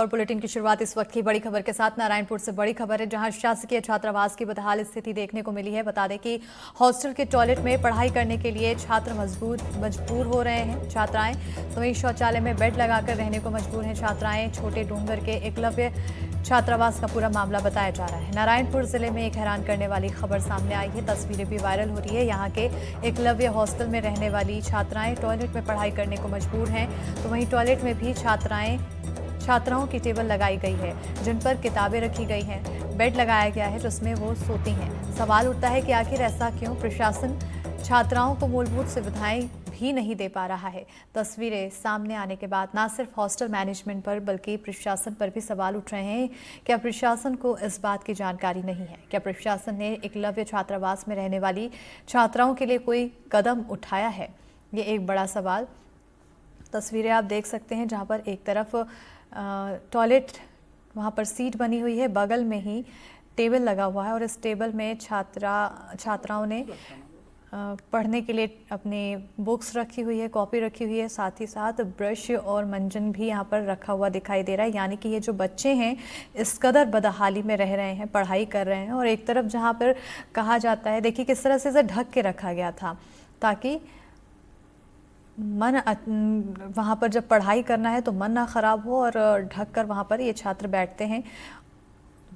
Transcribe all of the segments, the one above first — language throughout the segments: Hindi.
और बुलेटिन की शुरुआत इस वक्त की बड़ी खबर के साथ। नारायणपुर से बड़ी खबर है, जहां शासकीय छात्रावास की बदहाल स्थिति देखने को मिली है। बता दें कि हॉस्टल के टॉयलेट में पढ़ाई करने के लिए छात्र मजबूर हो रहे हैं छात्राएं, तो वहीं शौचालय में बेड लगाकर रहने को मजबूर हैं छात्राएं। छोटे डूंगर के एकलव्य छात्रावास का पूरा मामला बताया जा रहा है। नारायणपुर जिले में एक हैरान करने वाली खबर सामने आई है, तस्वीरें भी वायरल हो रही है। यहाँ के एकलव्य हॉस्टल में रहने वाली छात्राएं टॉयलेट में पढ़ाई करने को मजबूर हैं, तो वहीं टॉयलेट में भी छात्राओं की टेबल लगाई गई है जिन पर किताबें रखी गई हैं, बेड लगाया गया है जिसमें वो सोती हैं। सवाल उठता है कि आखिर ऐसा क्यों? प्रशासन छात्राओं को मूलभूत सुविधाएं भी नहीं दे पा रहा है। तस्वीरें सामने आने के बाद न सिर्फ हॉस्टल मैनेजमेंट पर बल्कि प्रशासन पर भी सवाल उठ रहे हैं। क्या प्रशासन को इस बात की जानकारी नहीं है? क्या प्रशासन ने एकलव्य छात्रावास में रहने वाली छात्राओं के लिए कोई कदम उठाया है? ये एक बड़ा सवाल। तस्वीरें आप देख सकते हैं जहां पर एक तरफ टॉयलेट, वहां पर सीट बनी हुई है, बगल में ही टेबल लगा हुआ है और इस टेबल में छात्राओं ने पढ़ने के लिए अपनी बुक्स रखी हुई है, कॉपी रखी हुई है, साथ ही साथ ब्रश और मंजन भी यहाँ पर रखा हुआ दिखाई दे रहा है। यानी कि ये जो बच्चे हैं इस कदर बदहाली में रह रहे हैं, पढ़ाई कर रहे हैं। और एक तरफ जहाँ पर कहा जाता है, देखिए किस तरह से इसे ढक के रखा गया था ताकि वहाँ पर जब पढ़ाई करना है तो मन ना खराब हो, और ढक कर वहाँ पर ये छात्र बैठते हैं।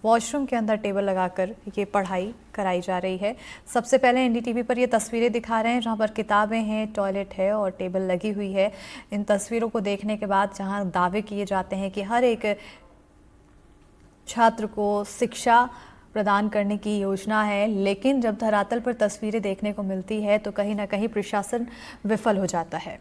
वॉशरूम के अंदर टेबल लगाकर ये पढ़ाई कराई जा रही है। सबसे पहले एनडीटीवी पर ये तस्वीरें दिखा रहे हैं जहाँ पर किताबें हैं, टॉयलेट है और टेबल लगी हुई है। इन तस्वीरों को देखने के बाद जहाँ दावे किए जाते हैं कि हर एक छात्र को शिक्षा प्रदान करने की योजना है, लेकिन जब धरातल पर तस्वीरें देखने को मिलती है तो कहीं ना कहीं प्रशासन विफल हो जाता है।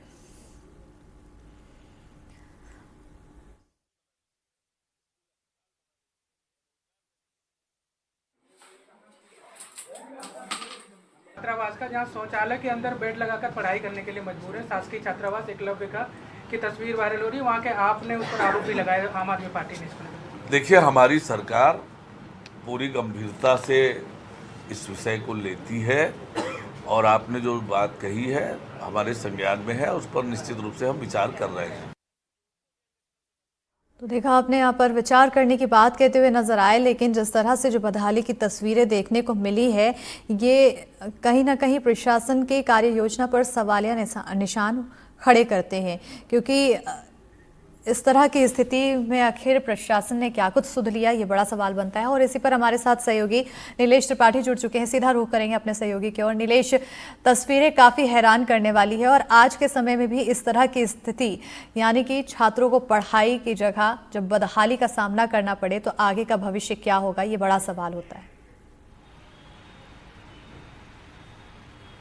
छात्रावास का जहां शौचालय के अंदर बेड लगाकर पढ़ाई करने के लिए मजबूर है, शासकीय छात्रावास एकलव्य का की तस्वीर वायरल हो रही है। वहां के आपने उस पर आरोप भी लगाया, आम आदमी पार्टी ने इसको। देखिए, हमारी सरकार पूरी गंभीरता से इस विषय को लेती है और आपने जो बात कही है हमारे संज्ञान में है, उस पर निश्चित रूप से हम विचार कर रहे हैं। तो देखा आपने, यहाँ पर विचार करने की बात कहते हुए नजर आए, लेकिन जिस तरह से जो बदहाली की तस्वीरें देखने को मिली है, ये कहीं ना कहीं प्रशासन के कार्य योजना पर सवालिया निशान खड़े करते हैं। क्योंकि इस तरह की स्थिति में आखिर प्रशासन ने क्या कुछ सुध लिया, ये बड़ा सवाल बनता है। और इसी पर हमारे साथ सहयोगी नीलेश त्रिपाठी जुड़ चुके हैं। सीधा रुख करेंगे अपने सहयोगी की ओर। नीलेश, तस्वीरें काफ़ी हैरान करने वाली है और आज के समय में भी इस तरह की स्थिति, यानी कि छात्रों को पढ़ाई की जगह जब बदहाली का सामना करना पड़े तो आगे का भविष्य क्या होगा, ये बड़ा सवाल होता है।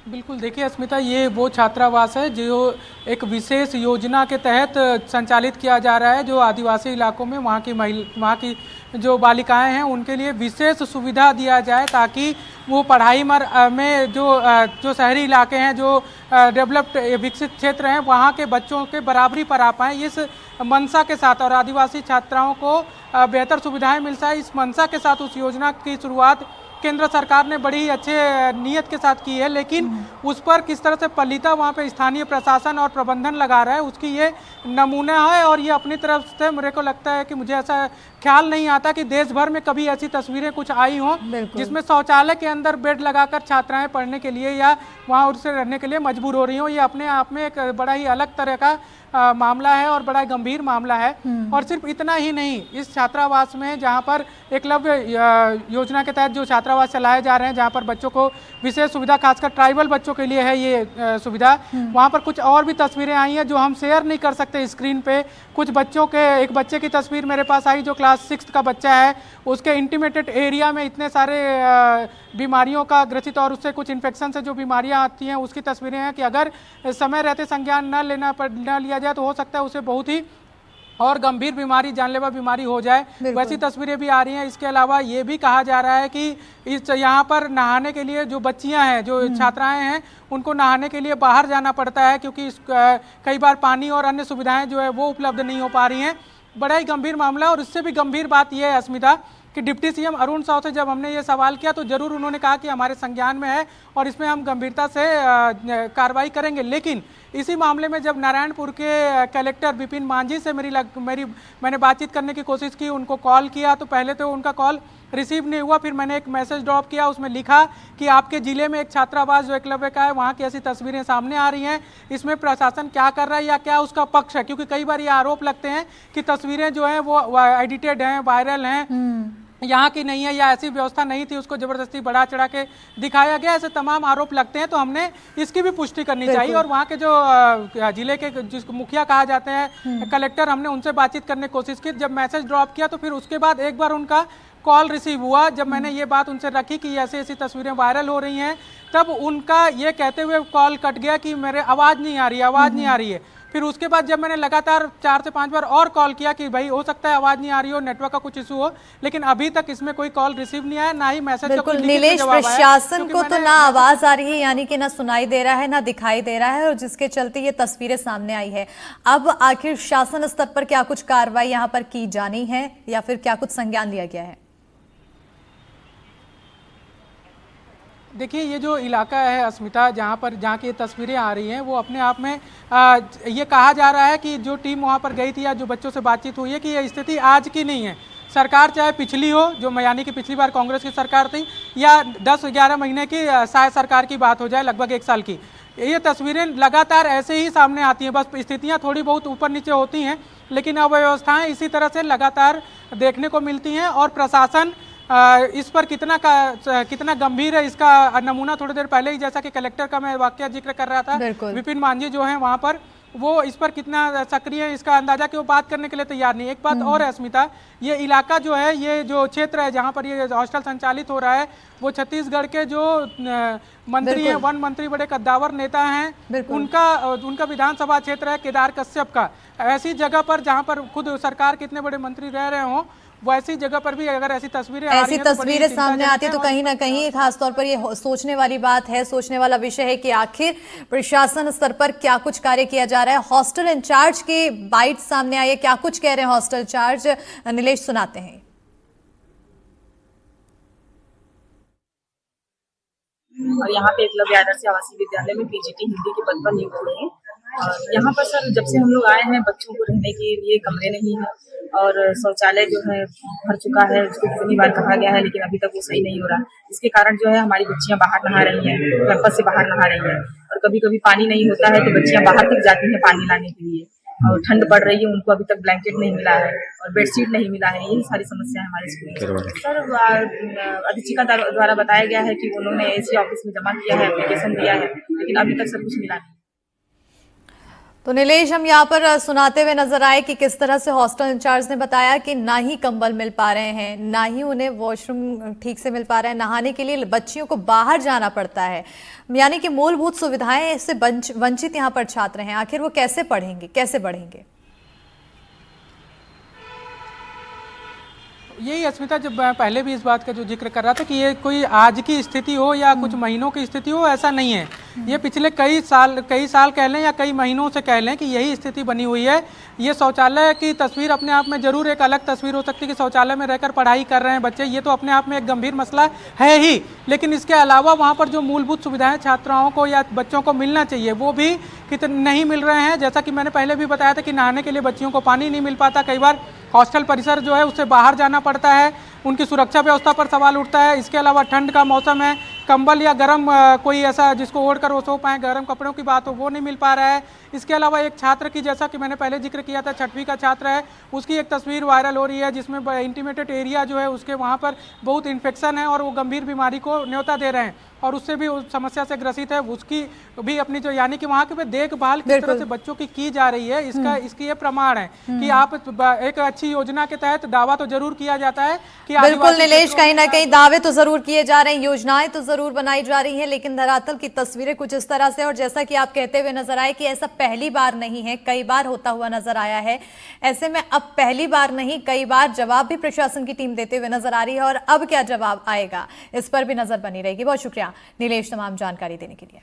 बिल्कुल, देखिए अस्मिता, ये वो छात्रावास है जो एक विशेष योजना के तहत संचालित किया जा रहा है, जो आदिवासी इलाकों में वहाँ की जो बालिकाएं हैं उनके लिए विशेष सुविधा दिया जाए, ताकि वो पढ़ाई में जो शहरी इलाके हैं, जो डेवलप्ड विकसित क्षेत्र हैं, वहाँ के बच्चों के बराबरी पर आ पाएँ, इस मंशा के साथ, और आदिवासी छात्राओं को बेहतर सुविधाएँ मिल जाए, इस मंशा के साथ उस योजना की शुरुआत केंद्र सरकार ने बड़ी अच्छे नियत के साथ की है। लेकिन उस पर किस तरह से पलीता वहाँ पे स्थानीय प्रशासन और प्रबंधन लगा रहा है, उसकी ये नमूना है। और ये अपनी तरफ से मेरे को लगता है कि मुझे ऐसा ख्याल नहीं आता कि देश भर में कभी ऐसी तस्वीरें कुछ आई हों जिसमें शौचालय के अंदर बेड लगाकर छात्राएं पढ़ने के लिए या वहाँ उससे रहने के लिए मजबूर हो रही हों। ये अपने आप में एक बड़ा ही अलग तरह का मामला है और बड़ा गंभीर मामला है। और सिर्फ इतना ही नहीं, इस छात्रावास में जहाँ पर एकलव्य योजना के तहत जो छात्रावास चलाए जा रहे हैं, जहाँ पर बच्चों को विशेष सुविधा, खासकर ट्राइबल बच्चों के लिए है ये सुविधा, वहाँ पर कुछ और भी तस्वीरें आई हैं जो हम शेयर नहीं कर सकते स्क्रीन पे। कुछ बच्चों के, एक बच्चे की तस्वीर मेरे पास आई जो क्लास 6 का बच्चा है, उसके इंटीमेटेड एरिया में इतने सारे बीमारियों का ग्रसित और उससे कुछ इन्फेक्शन से जो बीमारियां आती हैं उसकी तस्वीरें हैं कि अगर समय रहते संज्ञान न लिया जाए तो हो सकता है उसे बहुत ही और गंभीर बीमारी, जानलेवा बीमारी हो जाए। वैसी तस्वीरें भी आ रही हैं। इसके अलावा ये भी कहा जा रहा है कि इस यहाँ पर नहाने के लिए जो बच्चियां हैं, जो छात्राएं हैं, उनको नहाने के लिए बाहर जाना पड़ता है, क्योंकि कई बार पानी और अन्य सुविधाएं जो है वो उपलब्ध नहीं हो पा रही हैं। बड़ा ही गंभीर मामला। और उससे भी गंभीर बात यह है अस्मिता कि डिप्टी सीएम अरुण साव से जब हमने ये सवाल किया तो जरूर उन्होंने कहा कि हमारे संज्ञान में है और इसमें हम गंभीरता से कार्रवाई करेंगे। लेकिन इसी मामले में जब नारायणपुर के कलेक्टर विपिन मांझी से मैंने बातचीत करने की कोशिश की, उनको कॉल किया तो पहले तो उनका कॉल रिसीव नहीं हुआ। फिर मैंने एक मैसेज ड्रॉप किया, उसमें लिखा कि आपके ज़िले में एक छात्रावास जो एकलव्य का है वहाँ की ऐसी तस्वीरें सामने आ रही हैं, इसमें प्रशासन क्या कर रहा है या क्या उसका पक्ष है, क्योंकि कई बार ये आरोप लगते हैं कि तस्वीरें जो हैं वो एडिटेड हैं, वायरल हैं, यहाँ की नहीं है या ऐसी व्यवस्था नहीं थी, उसको जबरदस्ती बढ़ा चढ़ा के दिखाया गया, ऐसे तमाम आरोप लगते हैं। तो हमने इसकी भी पुष्टि करनी चाहिए और वहाँ के जो जिले के जिसको मुखिया कहा जाते हैं कलेक्टर, हमने उनसे बातचीत करने की कोशिश की। जब मैसेज ड्रॉप किया तो फिर उसके बाद एक बार उनका कॉल रिसीव हुआ। जब मैंने ये बात उनसे रखी कि ऐसी ऐसी तस्वीरें वायरल हो रही हैं, तब उनका ये कहते हुए कॉल कट गया कि मेरे आवाज़ नहीं आ रही है, आवाज़ नहीं आ रही है। फिर उसके बाद जब मैंने लगातार 4 से 5 बार और कॉल किया कि भाई हो सकता है आवाज़ नहीं आ रही हो, नेटवर्क का कुछ इशू हो, लेकिन अभी तक इसमें कोई कॉल रिसीव नहीं आया, ना ही मैसेज का कोई लिखित में नीलेश, जवाब आया। प्रशासन को तो ना आवाज आ रही है, यानी कि ना सुनाई दे रहा है ना दिखाई दे रहा है, और जिसके चलते ये तस्वीरें सामने आई है। अब आखिर शासन स्तर पर क्या कुछ कार्रवाई यहाँ पर की जानी है या फिर क्या कुछ संज्ञान लिया गया है? देखिए, ये जो इलाका है अस्मिता, जहाँ की ये तस्वीरें आ रही हैं, वो अपने आप में ये कहा जा रहा है कि जो टीम वहाँ पर गई थी या जो बच्चों से बातचीत हुई है कि ये स्थिति आज की नहीं है। सरकार चाहे पिछली हो, जो यानी कि पिछली बार कांग्रेस की सरकार थी, या 10-11 महीने की शायद सरकार की बात हो जाए, लगभग 1 साल की, ये तस्वीरें लगातार ऐसे ही सामने आती हैं। बस स्थितियाँ थोड़ी बहुत ऊपर नीचे होती हैं, लेकिन अव्यवस्थाएँ इसी तरह से लगातार देखने को मिलती हैं। और प्रशासन इस पर कितना गंभीर है, इसका नमूना थोड़ी देर पहले ही, जैसा कि कलेक्टर का मैं वाकया जिक्र कर रहा था, विपिन मांझी जो है वहाँ पर, वो इस पर कितना सक्रिय है इसका अंदाजा कि वो बात करने के लिए तैयार नहीं। एक बात और है अस्मिता, ये इलाका जो है, ये जो क्षेत्र है जहाँ पर ये हॉस्टल संचालित हो रहा है, वो छत्तीसगढ़ के जो मंत्री हैं, वन मंत्री, बड़े कद्दावर नेता हैं, उनका विधानसभा क्षेत्र है केदार कश्यप का। ऐसी जगह पर जहाँ पर खुद सरकार के इतने बड़े मंत्री रह रहे हों, वैसी जगह पर भी अगर ऐसी तस्वीरें सामने आती है तो कहीं ना कहीं खासतौर पर ये सोचने वाली बात है, सोचने वाला विषय है कि आखिर प्रशासन स्तर पर क्या कुछ कार्य किया जा रहा है। हॉस्टल इंचार्ज की बाइट सामने आई है, क्या कुछ कह रहे हैं हॉस्टल इंचार्ज, नीलेश सुनाते हैं। और यहाँ पे एकलव्य आदर्श आवासीय विद्यालय में पीजीटी हिंदी के पद पर नियुक्त हुए हैं। यहाँ पर सर जब से हम लोग आए हैं, बच्चों को रहने के लिए कमरे नहीं है और शौचालय जो है भर चुका है, उसको कितनी बार कहा गया है लेकिन अभी तक वो सही नहीं हो रहा। इसके कारण जो है हमारी बच्चियां बाहर नहा रही हैं, कैंपस से बाहर नहा रही हैं, और कभी कभी पानी नहीं होता है तो बच्चियां बाहर तक जाती हैं पानी लाने के लिए, और ठंड पड़ रही है, उनको अभी तक ब्लैंकेट नहीं मिला है और बेडशीट नहीं मिला है। यही सारी समस्या है हमारे स्कूल में। सर अधीक्षिका द्वारा बताया गया है कि उन्होंने एसी ऑफिस में जमा किया है, एप्लीकेशन दिया है, लेकिन अभी तक सब कुछ मिला नहीं। तो नीलेश, हम यहाँ पर सुनाते हुए नजर आए कि किस तरह से हॉस्टल इंचार्ज ने बताया कि ना ही कंबल मिल पा रहे हैं, ना ही उन्हें वॉशरूम ठीक से मिल पा रहा है, नहाने के लिए बच्चियों को बाहर जाना पड़ता है, यानी कि मूलभूत सुविधाएं से वंचित यहाँ पर छात्र हैं। आखिर वो कैसे पढ़ेंगे, कैसे बढ़ेंगे? यही अस्मिता, जब मैं पहले भी इस बात का जो जिक्र कर रहा था कि ये कोई आज की स्थिति हो या कुछ महीनों की स्थिति हो, ऐसा नहीं है। ये पिछले कई साल कह लें या कई महीनों से कह लें कि यही स्थिति बनी हुई है। ये शौचालय की तस्वीर अपने आप में जरूर एक अलग तस्वीर हो सकती है कि शौचालय में रहकर पढ़ाई कर रहे हैं बच्चे, ये तो अपने आप में एक गंभीर मसला है ही, लेकिन इसके अलावा वहाँ पर जो मूलभूत सुविधाएं छात्राओं को या बच्चों को मिलना चाहिए वो भी कितने नहीं मिल रहे हैं। जैसा कि मैंने पहले भी बताया था कि नहाने के लिए बच्चियों को पानी नहीं मिल पाता, कई बार हॉस्टल परिसर जो है उससे बाहर जाना पड़ता है, उनकी सुरक्षा व्यवस्था पर सवाल उठता है। इसके अलावा ठंड का मौसम है, कंबल या गर्म कोई ऐसा जिसको ओढ़कर वो सो पाए, गर्म कपड़ों की बात हो वो नहीं मिल पा रहा है। इसके अलावा एक छात्र की, जैसा कि मैंने पहले जिक्र किया था, 6वीं का छात्र है, उसकी एक तस्वीर वायरल हो रही है जिसमें इंटीमेटेड एरिया जो है उसके वहाँ पर बहुत इन्फेक्शन है और वो गंभीर बीमारी को न्योता दे रहे हैं और उससे भी उस समस्या से ग्रसित है। उसकी भी अपनी जो, यानी कि वहाँ की देखभाल किस तरह से बच्चों की जा रही है, इसकी ये प्रमाण है कि आप एक अच्छी योजना के तहत दावा तो जरूर किया जाता है कि बिल्कुल नीलेश, कहीं ना कहीं दावे तो जरूर किए जा रहे हैं, योजनाएं तो जरूर बनाई जा रही हैं, लेकिन धरातल की तस्वीरें कुछ इस तरह से, और जैसा कि आप कहते हुए नजर आए कि ऐसा पहली बार नहीं है, कई बार होता हुआ नजर आया है। ऐसे में अब पहली बार नहीं, कई बार जवाब भी प्रशासन की टीम देते हुए नजर आ रही है, और अब क्या जवाब आएगा इस पर भी नजर बनी रहेगी। बहुत शुक्रिया नीलेश तमाम जानकारी देने के लिए।